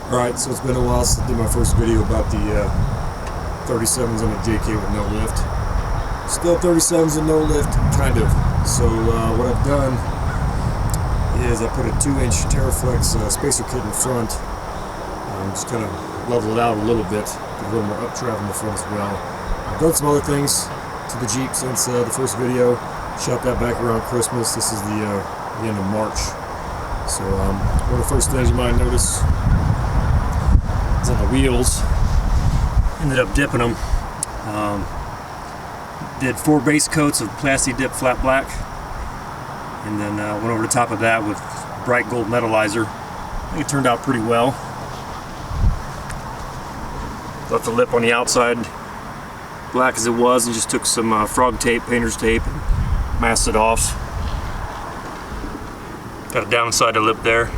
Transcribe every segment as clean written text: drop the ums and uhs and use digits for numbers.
Alright, so it's been a while since I did my first video about the 37s on a JK with no lift. Still 37s and no lift, kind of. So what I've done is I put a 2-inch Terraflex spacer kit in front. Just kind of level it out a little bit, get a little more updraft in the front as well. I've done some other things to the Jeep since the first video. Shot that back around Christmas. This is the end of March. So one of the first things you might notice is on the wheels. Ended up dipping them. Did 4 base coats of plasti dip flat black, and then went over the top of that with bright gold metallizer. I think it turned out pretty well. Left the lip on the outside black as it was, and just took some frog tape, painter's tape, and masked it off. Got a downside of lip there.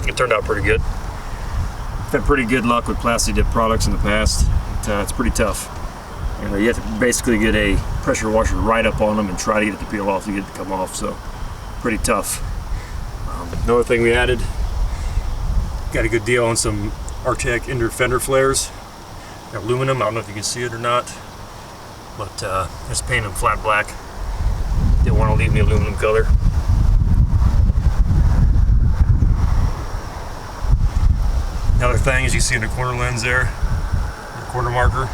It turned out pretty good. I've had pretty good luck with plasti dip products in the past. It's pretty tough. You have to basically get a pressure washer right up on them and try to get it to peel off to get it to come off. So pretty tough. Another thing we added, got a good deal on some Arctic Indoor Fender flares. Aluminum, I don't know if you can see it or not, but just painted them flat black. Didn't want to leave me aluminum color. Another thing, as you see in the corner lens there, the corner marker,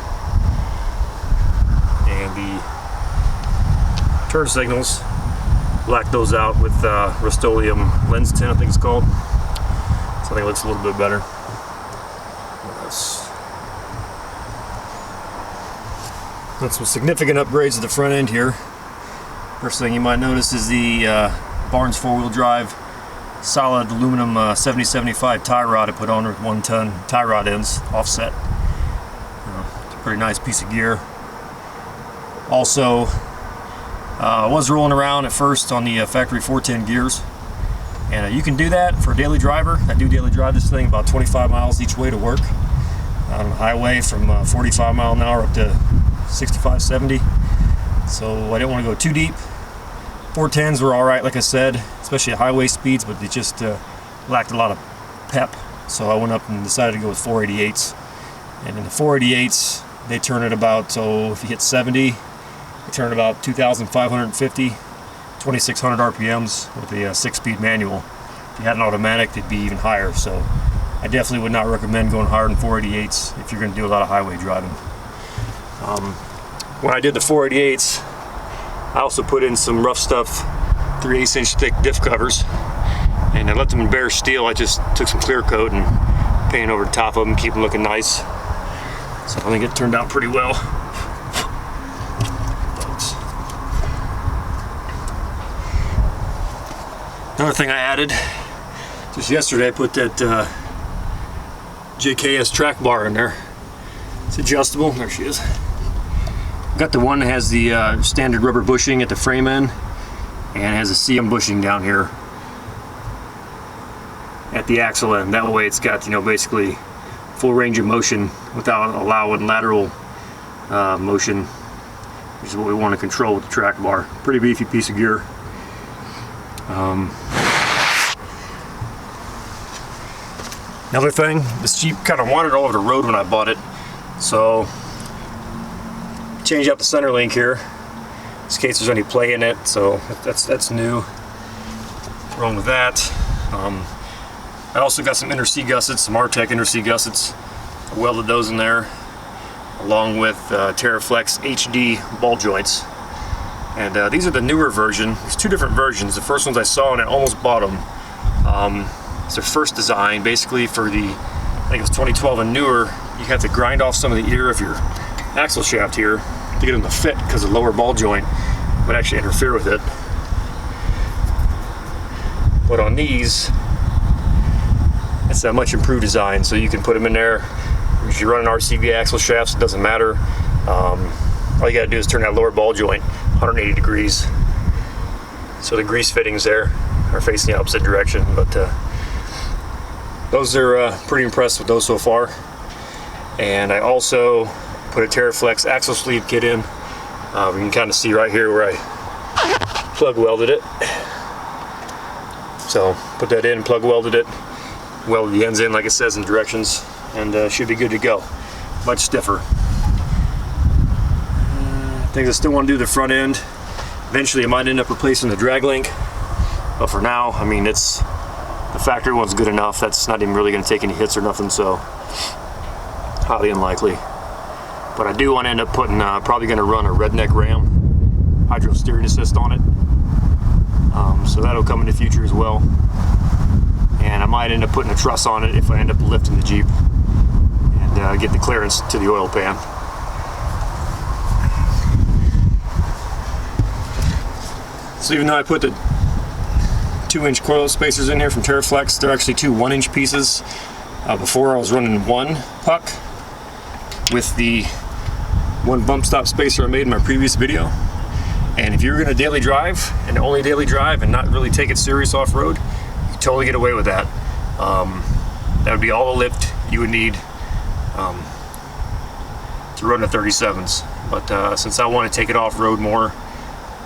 and the turn signals, blacked those out with Rust-Oleum lens tint, I think it's called. So I think it looks a little bit better. Done some significant upgrades to the front end here. First thing you might notice is the Barnes 4-wheel drive solid aluminum 7075 tie rod I put on with 1-ton tie rod ends offset. It's a pretty nice piece of gear. Also, I was rolling around at first on the factory 410 gears, and you can do that for a daily driver. I do daily drive this thing about 25 miles each way to work on the highway, from 45 mile an hour up to 65, 70. So I didn't want to go too deep. 410s were alright, like I said, especially at highway speeds, but they just lacked a lot of pep. So I went up and decided to go with 488s. And in the 488s, they turn at about, so if you hit 70, they turn at about 2,550, 2,600 RPMs with a 6-speed manual. If you had an automatic, they'd be even higher. So I definitely would not recommend going higher than 488s if you're going to do a lot of highway driving. When I did the 488s, I also put in some rough stuff 3/8 inch thick diff covers, and I left them in bare steel. I just took some clear coat and painted over the top of them, keep them looking nice. So I think it turned out pretty well. Another thing I added, just yesterday, I put that JKS track bar in there. It's adjustable. There she is. Got the one that has the standard rubber bushing at the frame end, and it has a CM bushing down here at the axle end. That way it's got, basically full range of motion without allowing lateral motion, which is what we want to control with the track bar. Pretty beefy piece of gear. Another thing, this Jeep kind of wandered all over the road when I bought it, so changed out the center link here in case there's any play in it. So that's new. What's wrong with that? I also got some inner C gussets, some Arctic inner C gussets. I welded those in there, along with Terraflex HD ball joints. And these are the newer version. There's 2 different versions. The first ones I saw, and I almost bought them. It's their first design, basically for the, I think it was 2012 and newer. You have to grind off some of the ear of your axle shaft here to get them to fit, because the lower ball joint would actually interfere with it. But on these, it's a much improved design, so you can put them in there. If you're running RCV axle shafts, it doesn't matter. All you gotta do is turn that lower ball joint 180 degrees. So the grease fittings there are facing the opposite direction, but those are pretty impressed with those so far. And I also put a Terraflex axle sleeve kit in. You can kind of see right here where I plug welded it. So put that in, plug welded it, weld the ends in like it says in directions, and should be good to go. Much stiffer. Things I still want to do the front end. Eventually I might end up replacing the drag link, but for now, I mean, it's the factory one's good enough. That's not even really going to take any hits or nothing, so highly unlikely. But I do want to end up putting, probably going to run a redneck ram hydro steering assist on it. So that'll come in the future as well. And I might end up putting a truss on it if I end up lifting the Jeep and get the clearance to the oil pan. So even though I put the 2-inch coil spacers in here from Terraflex, they're actually 2 1-inch pieces. Before I was running 1 puck with the 1 bump stop spacer I made in my previous video. And if you're going to daily drive, and only daily drive, and not really take it serious off-road, you can totally get away with that. That would be all the lift you would need to run the 37s. But since I want to take it off-road more,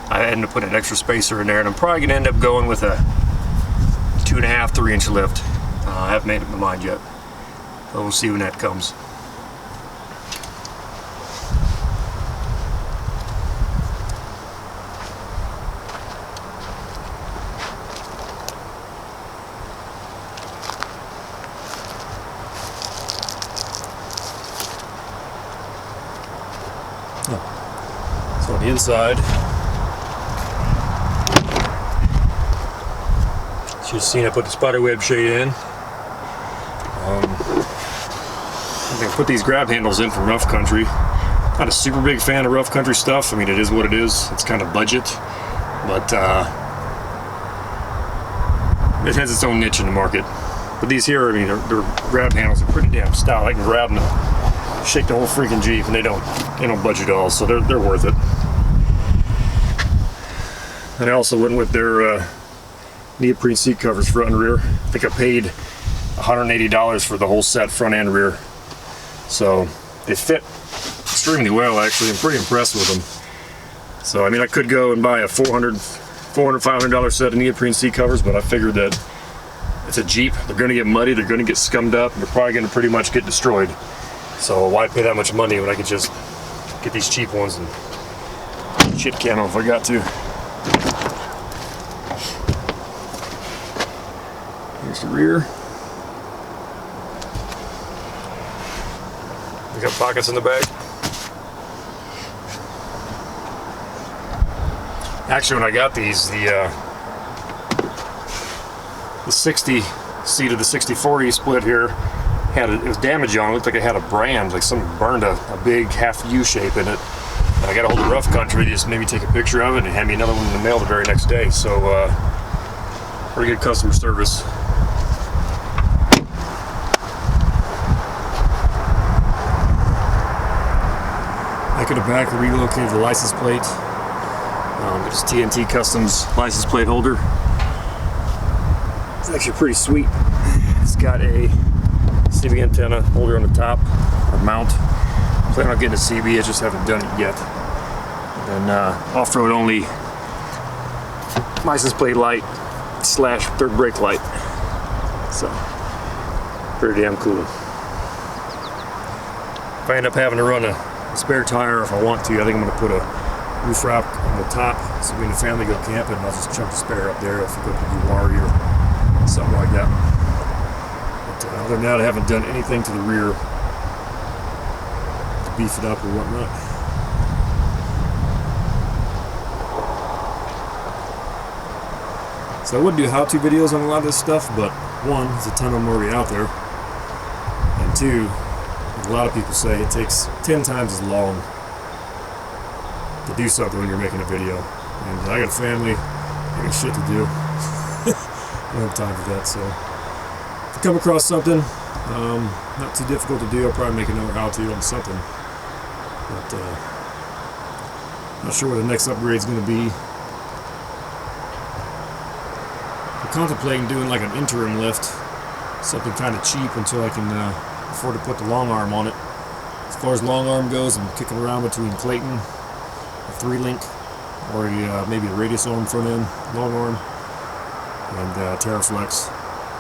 I ended up putting an extra spacer in there, and I'm probably going to end up going with a 2.5, 3-inch lift. I haven't made up my mind yet, but we'll see when that comes. So on the inside, you just seen I put the spiderweb shade in. I'm going to put these grab handles in from Rough Country. Not a super big fan of Rough Country stuff. I mean, it is what it is. It's kind of budget, but it has its own niche in the market. But these here, I mean, their grab handles are pretty damn stout. I can grab them and shake the whole freaking Jeep, and they don't budge at all. So they're worth it. And I also went with their neoprene seat covers front and rear. I think I paid $180 for the whole set, front and rear. So they fit extremely well, actually. I'm pretty impressed with them. So I mean, I could go and buy a $500 set of neoprene seat covers, but I figured that it's a Jeep. They're going to get muddy, they're going to get scummed up, and they're probably going to pretty much get destroyed. So why pay that much money when I could just get these cheap ones and shit can them if I got to. Here's the rear. We got pockets in the back. Actually, when I got these, the 60 seat of the 60/40 split here it was damaged on. It looked like it had a brand, like someone burned a big half U shape in it. And I got a hold of Rough Country. They just made me take a picture of it and hand me another one in the mail the very next day. So pretty good customer service. Back in the back, I relocated the license plate. It's TNT Customs license plate holder. It's actually pretty sweet. It's got a CB antenna holder on the top, or mount. I plan on getting a CB, I just haven't done it yet. And off-road only license plate light / third brake light. So, pretty damn cool. If I end up having to run a spare tire, if I want to, I think I'm going to put a roof rack on the top, so we and the family go camping, and I'll just chuck the spare up there if we go to Hawaii or something like that. But other than that, I haven't done anything to the rear to beef it up or whatnot. So I would do how-to videos on a lot of this stuff, but one, there's a ton of them already out there, and two, a lot of people say it takes 10 times as long to do something when you're making a video. And I got a family, I got shit to do. I don't have time for that, so if I come across something not too difficult to do, I'll probably make another how-to on something. But not sure what the next upgrade is going to be. I'm contemplating doing like an interim lift, something kind of cheap until I can afford to put the long arm on it. As far as long arm goes, I'm kicking around between Clayton, a 3-link, or maybe a radius arm front end, long arm, and Terraflex.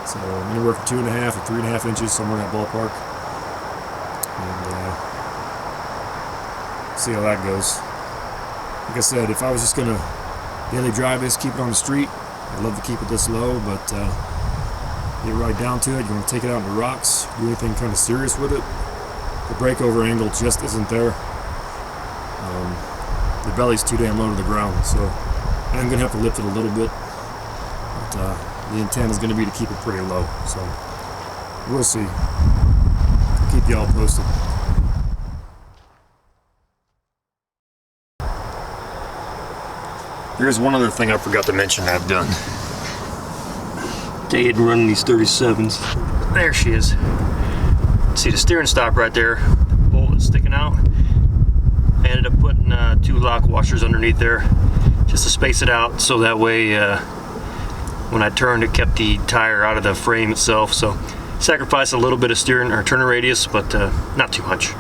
So anywhere from 2.5 or 3.5 inches, somewhere in that ballpark. And see how that goes. Like I said, if I was just gonna daily drive this, keep it on the street, I'd love to keep it this low, but get right down to it. You want to take it out in the rocks, do anything kind of serious with it, the breakover angle just isn't there. The belly's too damn low to the ground, so I'm gonna have to lift it a little bit, but the intent is gonna be to keep it pretty low, so we'll see. I'll keep y'all posted. There's one other thing I forgot to mention I've done. Day running these 37s. There she is. See the steering stop right there, the bolt is sticking out. I ended up putting 2 lock washers underneath there just to space it out, so that way when I turned it kept the tire out of the frame itself. So sacrificed a little bit of steering or turning radius, but not too much.